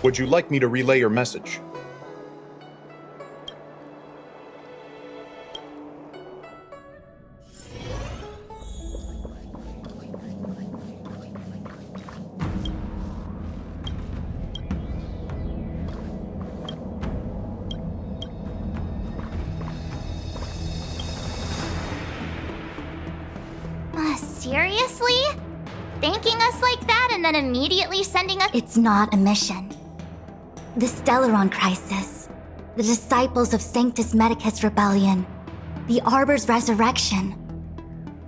Would you like me to relay your message? Seriously? Thanking us like that and then immediately sending us— It's not a mission. The Stellaron Crisis, the Disciples of Sanctus Medicus Rebellion, the Arbor's Resurrection,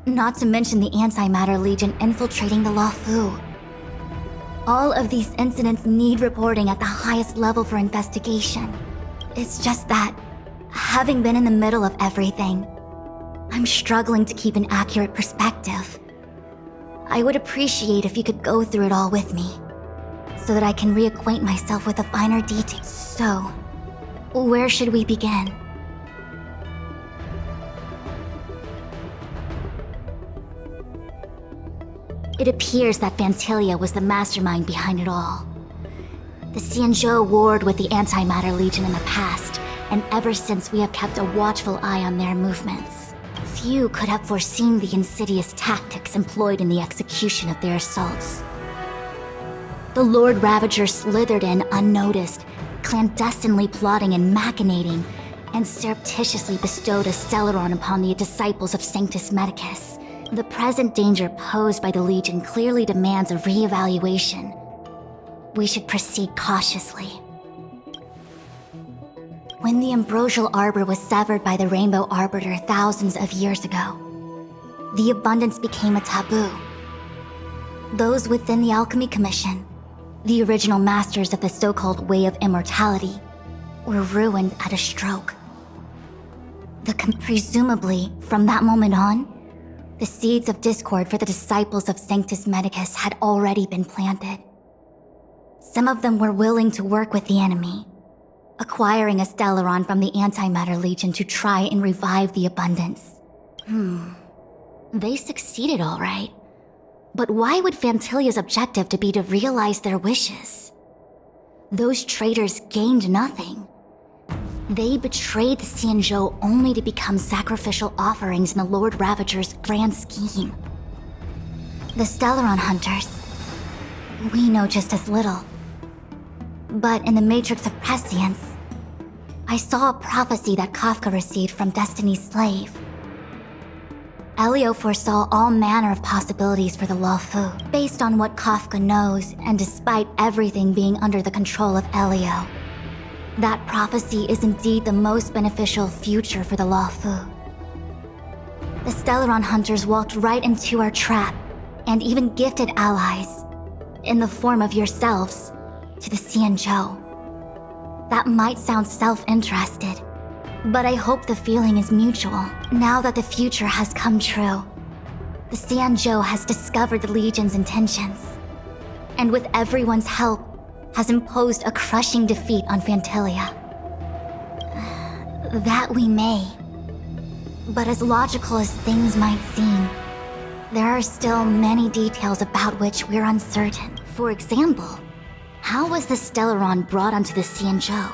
not to mention the Antimatter Legion infiltrating the Luofu. All of these incidents need reporting at the highest level for investigation. It's just that, having been in the middle of everything, I'm struggling to keep an accurate perspective. I would appreciate if you could go through it all with me, so that I can reacquaint myself with the finer details. So, where should we begin? It appears that Vantilia was the mastermind behind it all. The Xianzhou warred with the Antimatter Legion in the past, and ever since we have kept a watchful eye on their movements. Few could have foreseen the insidious tactics employed in the execution of their assaults. The Lord Ravager slithered in unnoticed, clandestinely plotting and machinating, and surreptitiously bestowed a Stellaron upon the disciples of Sanctus Medicus. The present danger posed by the Legion clearly demands a re-evaluation. We should proceed cautiously. When the ambrosial arbor was severed by the Rainbow Arbiter thousands of years ago, the abundance became a taboo. Those within the Alchemy Commission, the original masters of the so-called Way of Immortality, were ruined at a stroke. Presumably, from that moment on, the seeds of discord for the disciples of Sanctus Medicus had already been planted. Some of them were willing to work with the enemy, acquiring a Stellaron from the Antimatter Legion to try and revive the abundance. They succeeded all right. But why would Fantilia's objective to be to realize their wishes? Those traitors gained nothing. They betrayed the Xianzhou only to become sacrificial offerings in the Lord Ravager's grand scheme. The Stellaron Hunters, we know just as little. But in the Matrix of Prescience, I saw a prophecy that Kafka received from Destiny's slave. Elio foresaw all manner of possibilities for the Luofu, based on what Kafka knows, and despite everything being under the control of Elio. That prophecy is indeed the most beneficial future for the Luofu. The Stellaron Hunters walked right into our trap, and even gifted allies, in the form of yourselves, to the Xianzhou. That might sound self-interested, but I hope the feeling is mutual. Now that the future has come true, the Xianzhou has discovered the Legion's intentions, and with everyone's help, has imposed a crushing defeat on Fantilia. That we may. But as logical as things might seem, there are still many details about which we're uncertain. For example, how was the Stellaron brought onto the Xianzhou?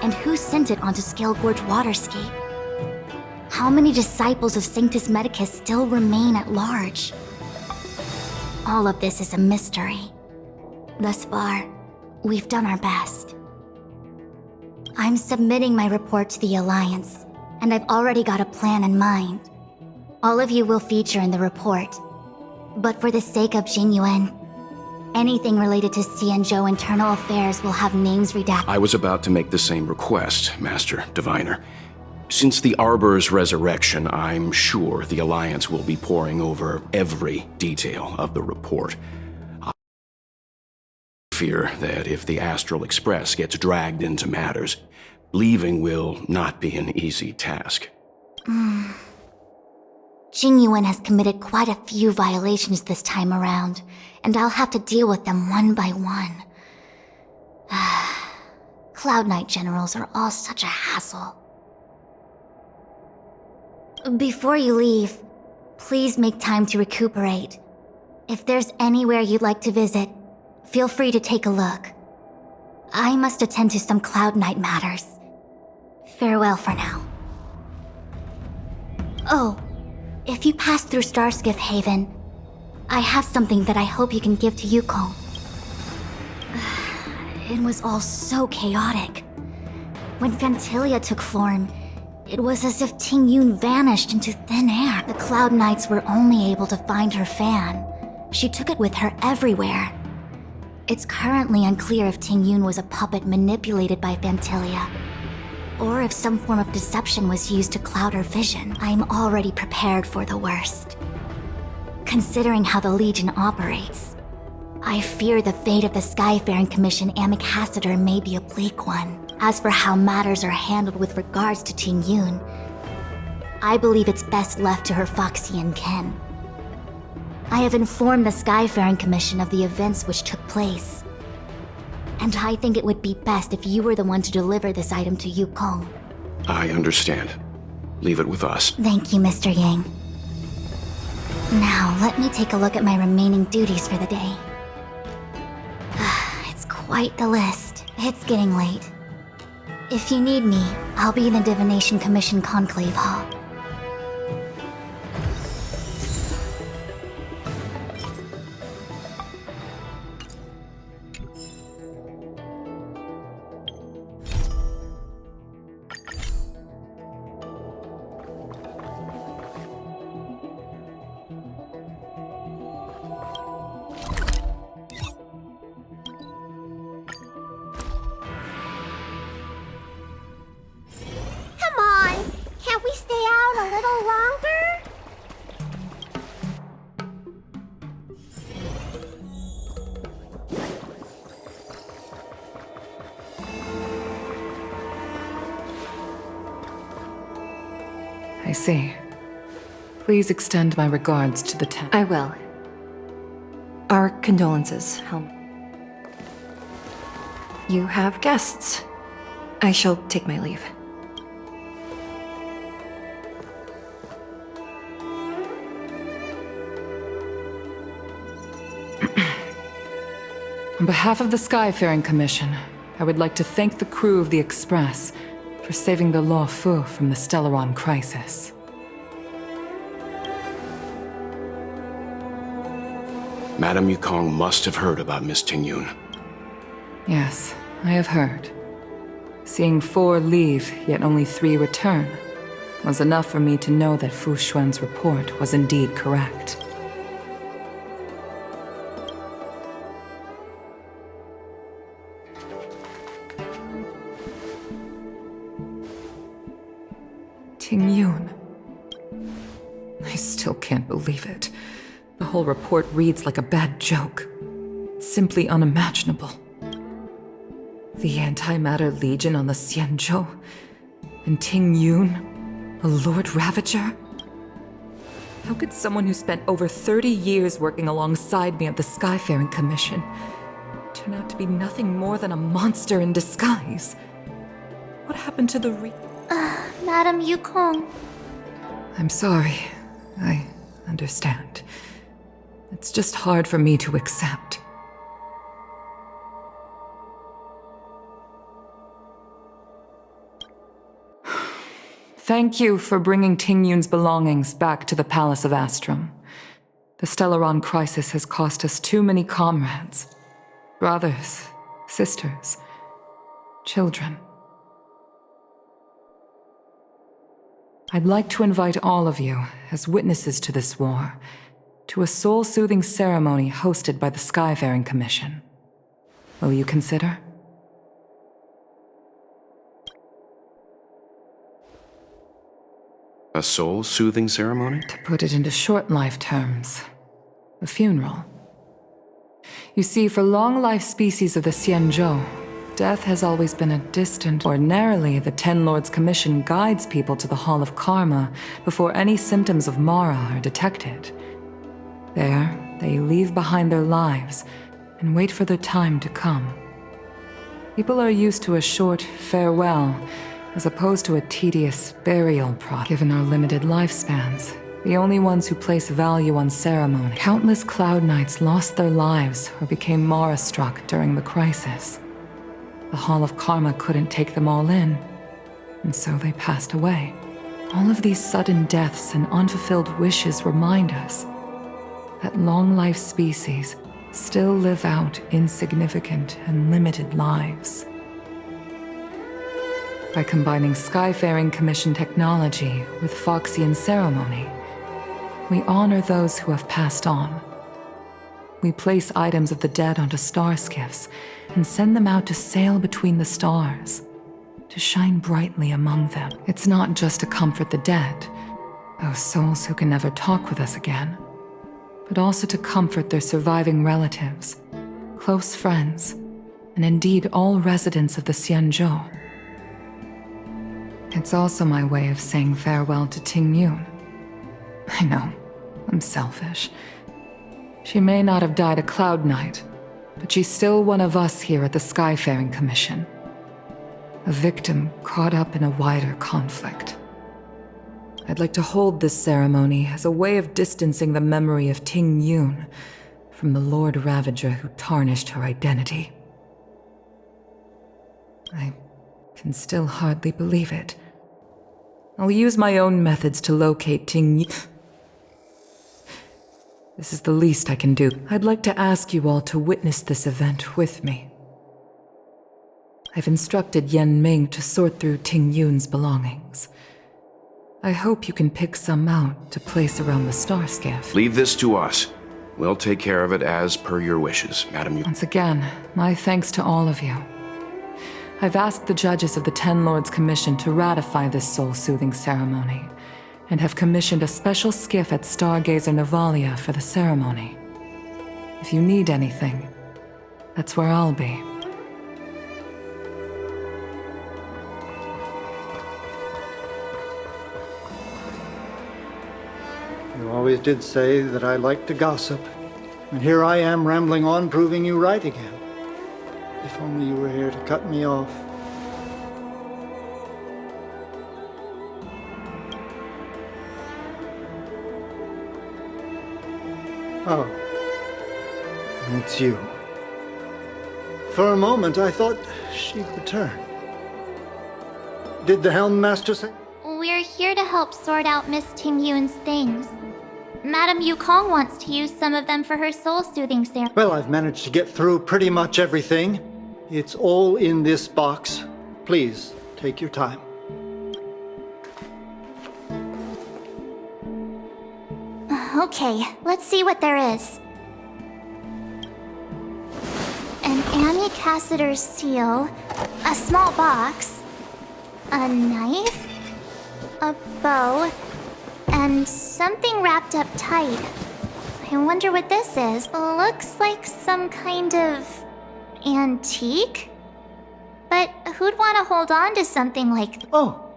And who sent it onto Scale Gorge Waterscape? How many disciples of Sanctus Medicus still remain at large? All of this is a mystery. Thus far, we've done our best. I'm submitting my report to the Alliance, and I've already got a plan in mind. All of you will feature in the report. But for the sake of Jingyuan, anything related to Xianzhou internal affairs will have names redacted. I was about to make the same request, Master Diviner. Since the Arbor's resurrection, I'm sure the Alliance will be poring over every detail of the report. I fear that if the Astral Express gets dragged into matters, leaving will not be an easy task. Jingyuan has committed quite a few violations this time around, and I'll have to deal with them one by one. Cloud Knight generals are all such a hassle. Before you leave, please make time to recuperate. If there's anywhere you'd like to visit, feel free to take a look. I must attend to some Cloud Knight matters. Farewell for now. Oh, if you pass through Starskiff Haven, I have something that I hope you can give to Yukong. It was all so chaotic. When Fantilia took form, it was as if Ting Yun vanished into thin air. The Cloud Knights were only able to find her fan. She took it with her everywhere. It's currently unclear if Ting Yun was a puppet manipulated by Fantilia, or if some form of deception was used to cloud her vision. I'm already prepared for the worst. Considering how the Legion operates, I fear the fate of the Skyfaring Commission Ambassador may be a bleak one. As for how matters are handled with regards to Ting Yun, I believe it's best left to her Foxian kin. I have informed the Skyfaring Commission of the events which took place, and I think it would be best if you were the one to deliver this item to Yukong. I understand. Leave it with us. Thank you, Mr. Yang. Now, let me take a look at my remaining duties for the day. It's quite the list. It's getting late. If you need me, I'll be in the Divination Commission Conclave Hall. Can't we stay out a little longer? I see. Please extend my regards to the tent. I will. Our condolences, Helm. You have guests. I shall take my leave. On behalf of the Skyfaring Commission, I would like to thank the crew of the Express for saving the Law Fu from the Stellaron crisis. Madame Yukong must have heard about Miss Ting Yun. Yes, I have heard. Seeing 4 leave, yet only 3 return, was enough for me to know that Fu Xuan's report was indeed correct. Ting Yun. I still can't believe it. The whole report reads like a bad joke. It's simply unimaginable. The Antimatter Legion on the Xianzhou, and Ting Yun, a Lord Ravager? How could someone who spent over 30 years working alongside me at the Skyfaring Commission turn out to be nothing more than a monster in disguise? What happened to the Madame Yukong. I'm sorry. I understand. It's just hard for me to accept. Thank you for bringing Ting Yun's belongings back to the Palace of Astrum. The Stellaron crisis has cost us too many comrades. Brothers, sisters, children. I'd like to invite all of you, as witnesses to this war, to a soul-soothing ceremony hosted by the Skyfaring Commission. Will you consider? A soul-soothing ceremony? To put it into short life terms, a funeral. You see, for long-life species of the Xianzhou, death has always been a distant. Ordinarily, the Ten Lords Commission guides people to the Hall of Karma before any symptoms of Mara are detected. There, they leave behind their lives and wait for their time to come. People are used to a short farewell, as opposed to a tedious burial process. Given our limited lifespans, the only ones who place value on ceremony, countless Cloud Knights lost their lives or became Mara-struck during the crisis. The Hall of Karma couldn't take them all in, and so they passed away. All of these sudden deaths and unfulfilled wishes remind us that long-life species still live out insignificant and limited lives. By combining Skyfaring Commission technology with Foxian ceremony, we honor those who have passed on. We place items of the dead onto star skiffs and send them out to sail between the stars, to shine brightly among them. It's not just to comfort the dead, those souls who can never talk with us again, but also to comfort their surviving relatives, close friends, and indeed all residents of the Xianzhou. It's also my way of saying farewell to Ting Yun. I know, I'm selfish. She may not have died a Cloud Knight, but she's still one of us here at the Skyfaring Commission. A victim caught up in a wider conflict. I'd like to hold this ceremony as a way of distancing the memory of Ting Yun from the Lord Ravager who tarnished her identity. I can still hardly believe it. I'll use my own methods to locate Ting Yun. This is the least I can do. I'd like to ask you all to witness this event with me. I've instructed Yen Ming to sort through Ting Yun's belongings. I hope you can pick some out to place around the star skiff. Leave this to us. We'll take care of it as per your wishes, Madam. Once again, my thanks to all of you. I've asked the judges of the Ten Lords Commission to ratify this soul-soothing ceremony, and have commissioned a special skiff at Stargazer Navalia for the ceremony. If you need anything, that's where I'll be. You always did say that I like to gossip, and here I am rambling on, proving you right again. If only you were here to cut me off. Oh, it's you. For a moment, I thought she'd return. Did the Helm Master say? We're here to help sort out Miss Ting Yun's things. Madame Yukong wants to use some of them for her soul-soothing ceremony. Well, I've managed to get through pretty much everything. It's all in this box. Please, take your time. Okay, let's see what there is. An Annie Cassiter's seal, a small box, a knife, a bow, and something wrapped up tight. I wonder what this is. Looks like some kind of antique? But who'd want to hold on to something like... Oh,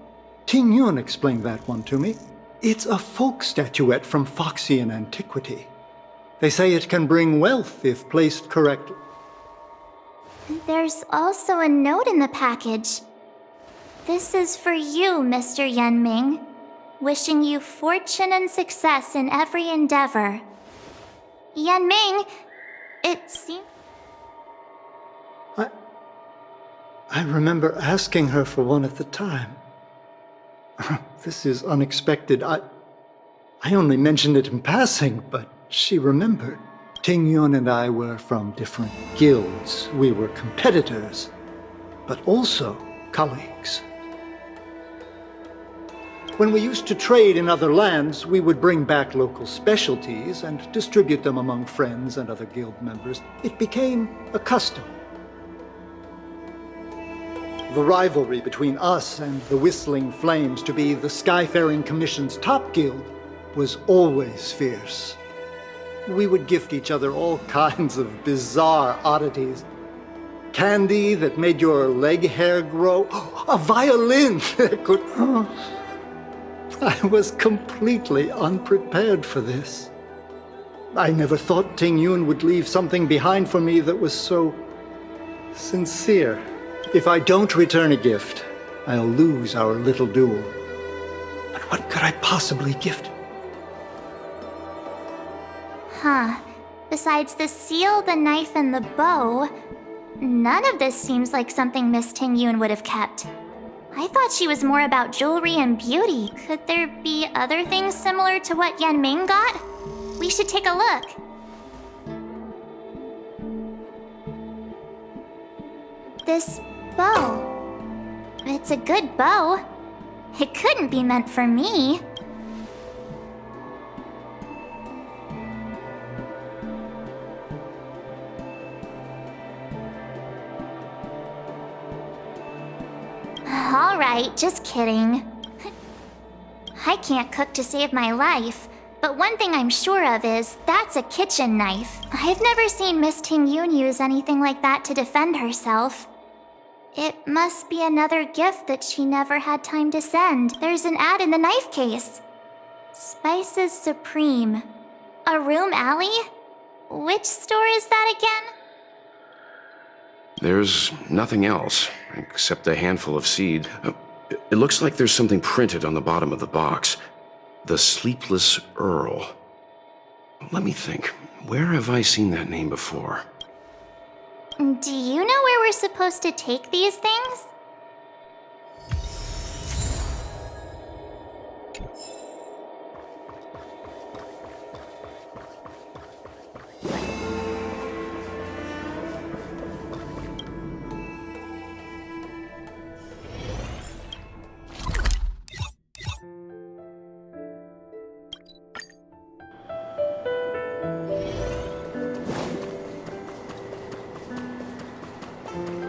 Ting Yun explained that one to me. It's a folk statuette from Foxian antiquity. They say it can bring wealth if placed correctly. There's also a note in the package. This is for you, Mr. Yen Ming. Wishing you fortune and success in every endeavor. Yen Ming, it seems... I remember asking her for one at the time. This is unexpected. I only mentioned it in passing, but she remembered. Ting Yun and I were from different guilds. We were competitors, but also colleagues. When we used to trade in other lands, we would bring back local specialties and distribute them among friends and other guild members. It became a custom. The rivalry between us and the Whistling Flames to be the Skyfaring Commission's top guild was always fierce. We would gift each other all kinds of bizarre oddities. Candy that made your leg hair grow. A violin that could... I was completely unprepared for this. I never thought Ting Yun would leave something behind for me that was so sincere. If I don't return a gift, I'll lose our little duel. But what could I possibly gift? Huh. Besides the seal, the knife, and the bow, None of this seems like something Miss Ting Yun would have kept. I thought she was more about jewelry and beauty. Could there be other things similar to what Yan Ming got? We should take a look. This bow. It's a good bow. It couldn't be meant for me. Alright, just kidding. I can't cook to save my life, but one thing I'm sure of is that's a kitchen knife. I've never seen Miss Ting Yun use anything like that to defend herself. It must be another gift that she never had time to send. There's an ad in the knife case. Spices Supreme. A room alley? Which store is that again? There's nothing else, except a handful of seed. It looks like there's something printed on the bottom of the box. The Sleepless Earl. Let me think. Where have I seen that name before? Do you know where we're supposed to take these things?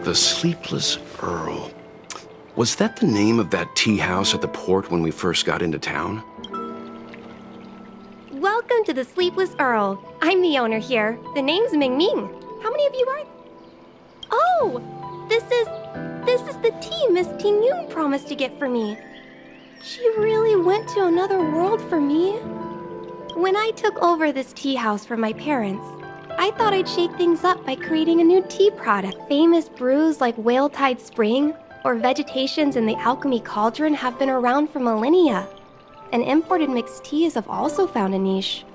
The Sleepless Earl. Was that the name of that tea house at the port when we first got into town? Welcome to the Sleepless Earl. I'm the owner here. The name's Ming Ming. How many of you are... Oh! This is the tea Miss Ting Yun promised to get for me. She really went to another world for me. When I took over this tea house from my parents, I thought I'd shake things up by creating a new tea product. Famous brews like Whale Tide Spring or Vegetations in the Alchemy Cauldron have been around for millennia, and imported mixed teas have also found a niche.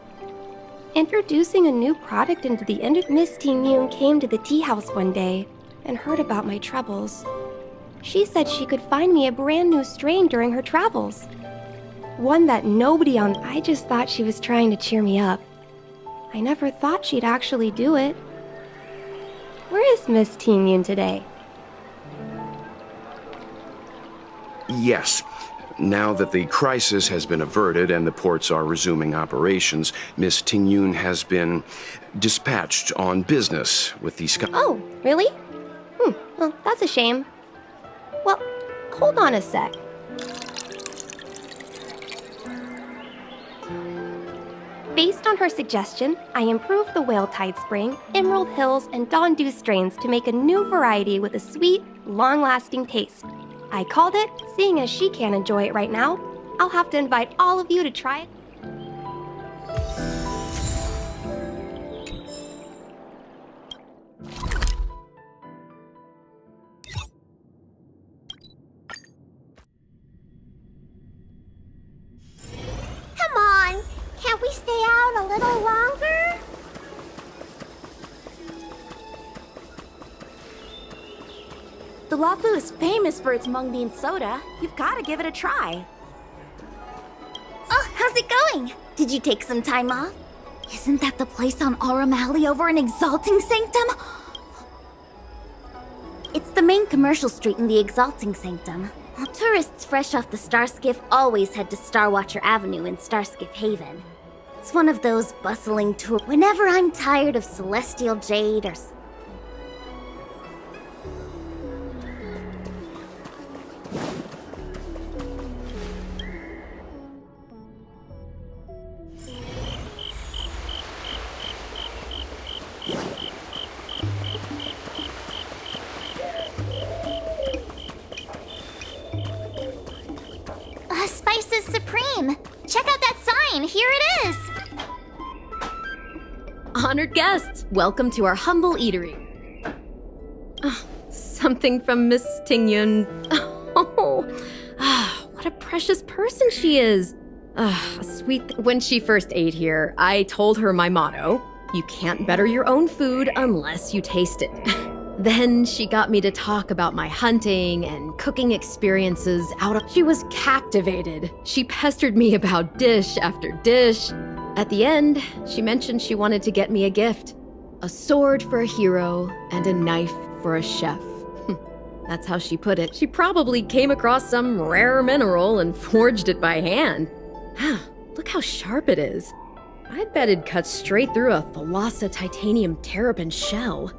Introducing a new product into the industry, Miss Ting Yun came to the tea house one day and heard about my troubles. She said she could find me a brand new strain during her travels. One that nobody on... I just thought she was trying to cheer me up. I never thought she'd actually do it. Where is Miss Ting Yun today? Yes. Now that the crisis has been averted and the ports are resuming operations, Miss Ting Yun has been dispatched on business with the sky... Oh, really? Well, that's a shame. Well, hold on a sec. Based on her suggestion, I improved the Whale Tide Spring, Emerald Hills, and Dawn Dew strains to make a new variety with a sweet, long-lasting taste. I called it, seeing as she can't enjoy it right now, I'll have to invite all of you to try it. Come on! Can't we stay out a little longer? The Lafu is famous for its mung bean soda. You've got to give it a try. Oh, how's it going? Did you take some time off? Isn't that the place on Aurum Alley over in Exalting Sanctum? It's the main commercial street in the Exalting Sanctum. Tourists fresh off the Starskiff always head to Starwatcher Avenue in Starskiff Haven. It's one of those bustling tours. Whenever I'm tired of Celestial Jade or... Spices Supreme! Check out that sign! Here it is! Honored guests, welcome to our humble eatery. Something from Miss Ting Yun. Oh, what a precious person she is. A sweet. When she first ate here, I told her my motto: you can't better your own food unless you taste it. Then she got me to talk about my hunting and cooking experiences out of. She was captivated. She pestered me about dish after dish. At the end, she mentioned she wanted to get me a gift. A sword for a hero and a knife for a chef. That's how she put it. She probably came across some rare mineral and forged it by hand. Look how sharp it is. I bet it'd cut straight through a Thalassa titanium terrapin shell.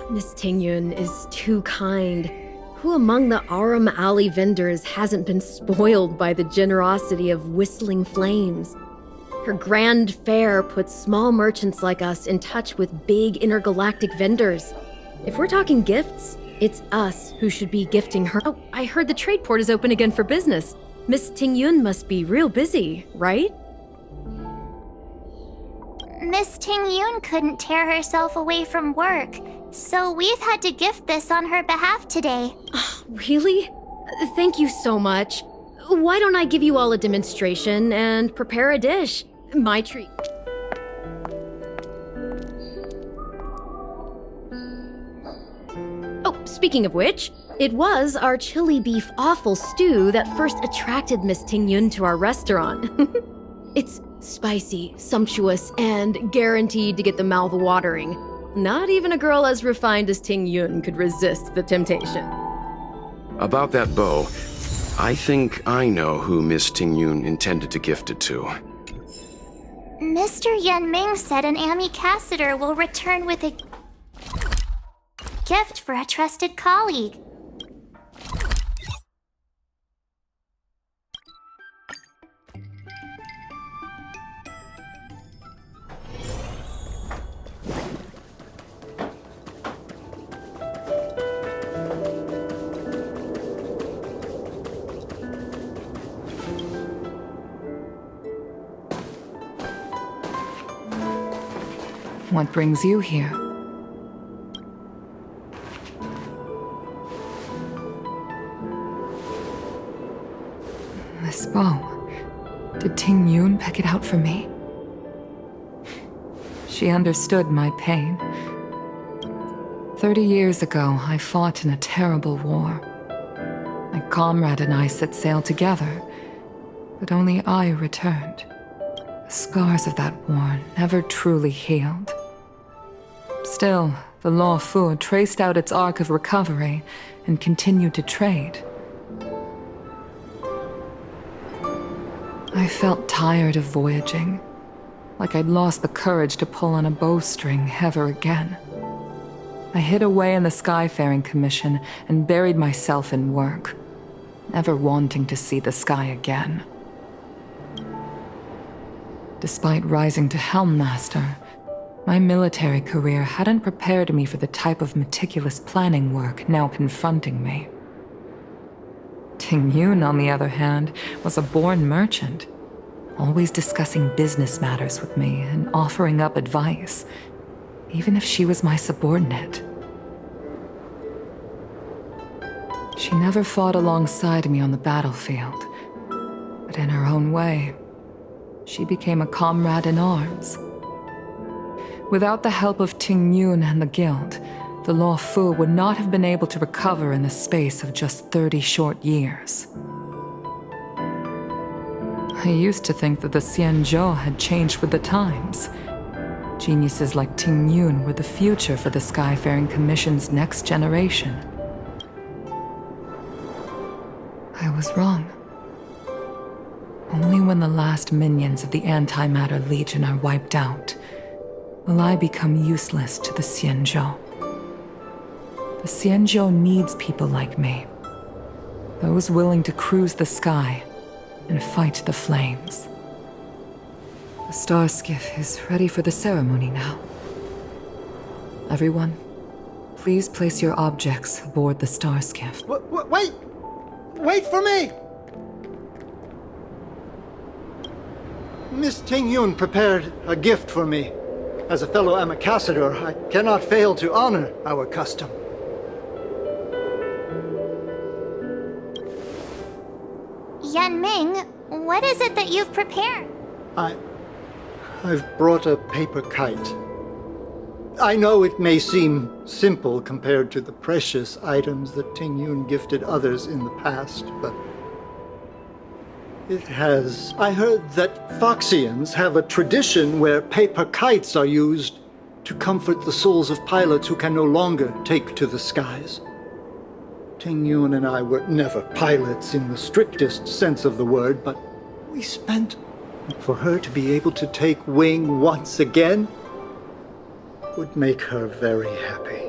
Miss Tingyun is too kind. Who among the Aram Alley vendors hasn't been spoiled by the generosity of Whistling Flames? Her grand fare puts small merchants like us in touch with big intergalactic vendors. If we're talking gifts, it's us who should be gifting her. Oh, I heard the trade port is open again for business. Miss Tingyun must be real busy, right? Miss Tingyun couldn't tear herself away from work, so we've had to gift this on her behalf today. Really? Thank you so much. Why don't I give you all a demonstration and prepare a dish? My treat. Oh, speaking of which, it was our chili beef offal stew that first attracted Miss Tingyun to our restaurant. It's spicy, sumptuous, and guaranteed to get the mouth watering. Not even a girl as refined as Tingyun could resist the temptation. About that bow, I think I know who Miss Tingyun intended to gift it to. Mr. Yan Ming said an ambassador will return with a gift for a trusted colleague. What brings you here? This bow. Did Tingyun pick it out for me? She understood my pain. 30 years ago, I fought in a terrible war. My comrade and I set sail together, but only I returned. The scars of that war never truly healed. Still, the Law Fu traced out its arc of recovery and continued to trade. I felt tired of voyaging, like I'd lost the courage to pull on a bowstring ever again. I hid away in the Skyfaring Commission and buried myself in work, never wanting to see the sky again. Despite rising to Helm Master, my military career hadn't prepared me for the type of meticulous planning work now confronting me. Tingyun, on the other hand, was a born merchant, always discussing business matters with me and offering up advice, even if she was my subordinate. She never fought alongside me on the battlefield, but in her own way, she became a comrade in arms. Without the help of Tingyun and the Guild, the Law Fu would not have been able to recover in the space of just 30 short years. I used to think that the Xianzhou had changed with the times. Geniuses like Tingyun were the future for the Skyfaring Commission's next generation. I was wrong. Only when the last minions of the Antimatter Legion are wiped out will I become useless to the Xianzhou. The Xianzhou needs people like me. Those willing to cruise the sky and fight the flames. The star skiff is ready for the ceremony now. Everyone, please place your objects aboard the star skiff. Wait! Wait for me! Miss Tingyun prepared a gift for me. As a fellow ambassador, I cannot fail to honor our custom. Yan Ming, what is it that you've prepared? I've brought a paper kite. I know it may seem simple compared to the precious items that Ting Yun gifted others in the past, but it has. I heard that Foxians have a tradition where paper kites are used to comfort the souls of pilots who can no longer take to the skies. Ting Yun and I were never pilots in the strictest sense of the word, but we spent. For her to be able to take wing once again would make her very happy.